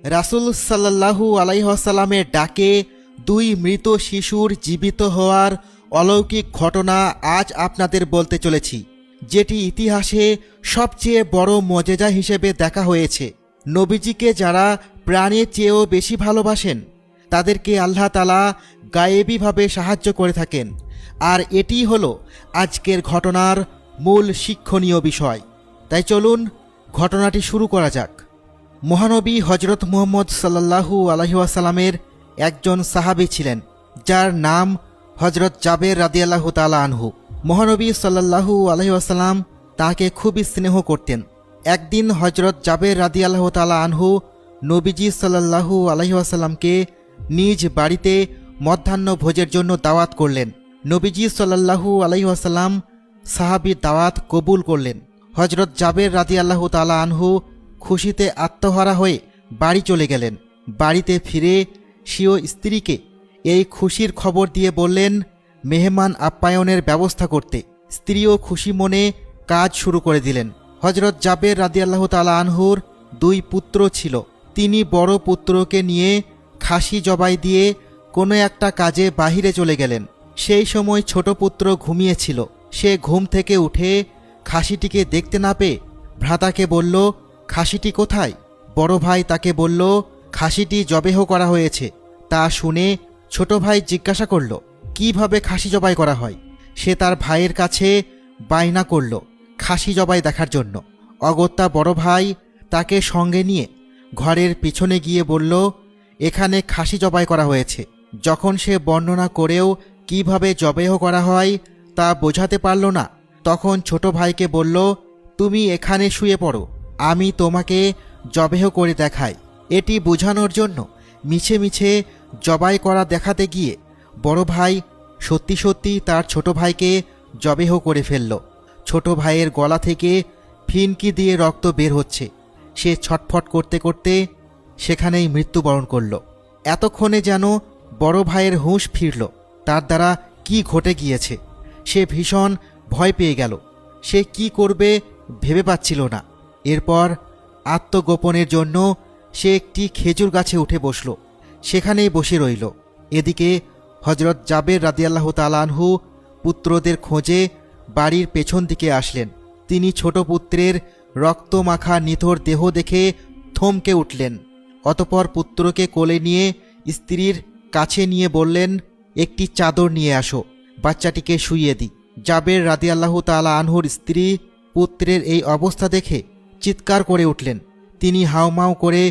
রাসূল সাল্লাল্লাহু আলাইহি ওয়াসাল্লামের ডাকে দুই মৃত শিশুর জীবিত হওয়ার অলৌকিক ঘটনা আজ আপনাদের বলতে চলেছি, যেটি ইতিহাসে সবচেয়ে বড় মজেজা হিসেবে দেখা হয়েছে। নবীজিকে যারা প্রাণের চেয়েও বেশি ভালোবাসেন তাদেরকে আল্লাহ তাআলা গায়েবীভাবে সাহায্য করে থাকেন। আর এটিই হলো আজকের ঘটনার মূল শিক্ষণীয় বিষয়। তাই চলুন ঘটনাটি শুরু করা যাক। মহানবী হজরত মুহাম্মদ সাল্লাল্লাহু আলাইহি ওয়াসাল্লামের একজন সাহাবী ছিলেন, যার নাম হজরত জাবের রাদিয়াল্লাহু তাআলা আনহু। মহানবী সাল্লাল্লাহু আলাইহি ওয়াসাল্লাম তাঁকে খুবই স্নেহ করতেন। একদিন হজরত জাবের রাদিয়াল্লাহু তাআলা আনহু নবীজি সাল্লাল্লাহু আলাইহি ওয়াসাল্লামকে নিজ বাড়িতে মধ্যাহ্ন ভোজের জন্য দাওয়াত করলেন। নবীজি সাল্লাল্লাহু আলাইহি ওয়াসাল্লাম সাহাবীর দাওয়াত কবুল করলেন। হজরত জাবের রাদিয়াল্লাহু তাআলা আনহু খুশিতে আত্মহারা হয়ে বাড়ি চলে গেলেন। বাড়িতে ফিরে স্বীয় স্ত্রীকে এই খুশির খবর দিয়ে বললেন মেহমান আপ্যায়নের ব্যবস্থা করতে। স্ত্রীও খুশি মনে কাজ শুরু করে দিলেন। হজরত জাবের রাদিয়াল্লাহু তাআলা আনহুর দুই পুত্র ছিল। তিনি বড় পুত্রকে নিয়ে খাসি জবাই দিয়ে কোনো একটা কাজে বাহিরে চলে গেলেন। সেই সময় ছোট পুত্র ঘুমিয়েছিল। সে ঘুম থেকে উঠে খাসিটিকে দেখতে না পেয়ে ভ্রাতাকে বলল, খাসিটি কোথায়? বড় ভাই তাকে বলল, খাসিটি জবেহ করা হয়েছে। তা শুনে ছোট ভাই জিজ্ঞাসা করল, কিভাবে খাসি জবাই করা হয়? সে তার ভাইয়ের কাছে বায়না করল খাসি জবাই দেখার জন্য। অগত্যা বড় ভাই তাকে সঙ্গে নিয়ে ঘরের পিছনে গিয়ে বলল, এখানে খাসি জবাই করা হয়েছে। যখন সে বর্ণনা করেও কিভাবে জবেহ করা হয় তা বোঝাতে পারল না, তখন ছোট ভাইকে বলল, তুমি এখানে শুয়ে পড়ো, আমি তোমাকে জবেহ করে দেখাই। এটি বোঝানোর জন্য মিছে মিছে জবাই করা দেখাতে গিয়ে বড় ভাই সত্যি সত্যি তার ছোট ভাইকে জবেহ করে ফেলল। ছোট ভাইয়ের গলা থেকে ফিনকি দিয়ে রক্ত বের হচ্ছে। সে ছটফট করতে করতে সেখানেই মৃত্যুবরণ করল। এতক্ষণে যেন বড় ভাইয়ের হুঁশ ফিরল। তার দ্বারা কি ঘটে গিয়েছে সে ভীষণ ভয় পেয়ে গেল। সে কি করবে ভেবে পাচ্ছিল না। এরপর আত্মগোপনের জন্য সে একটি খেজুর গাছে উঠে বসল। সেখানেই বসে রইল। এদিকে হজরত জাবের রাদিয়াল্লাহু তাআলা আনহু পুত্রদের খোঁজে বাড়ির পেছন দিকে আসলেন। তিনি ছোট পুত্রের রক্তমাখা নিথর দেহ দেখে থমকে উঠলেন। অতঃপর পুত্রকে কোলে নিয়ে স্ত্রীর কাছে নিয়ে বললেন, একটি চাদর নিয়ে আসো, বাচ্চাটিকে শুইয়ে দিই। জাবের রাদিয়াল্লাহু তাআলা আনহুর স্ত্রী পুত্রের এই অবস্থা দেখে চিৎকার করে উঠলেন। তিনি হাউমাউ করে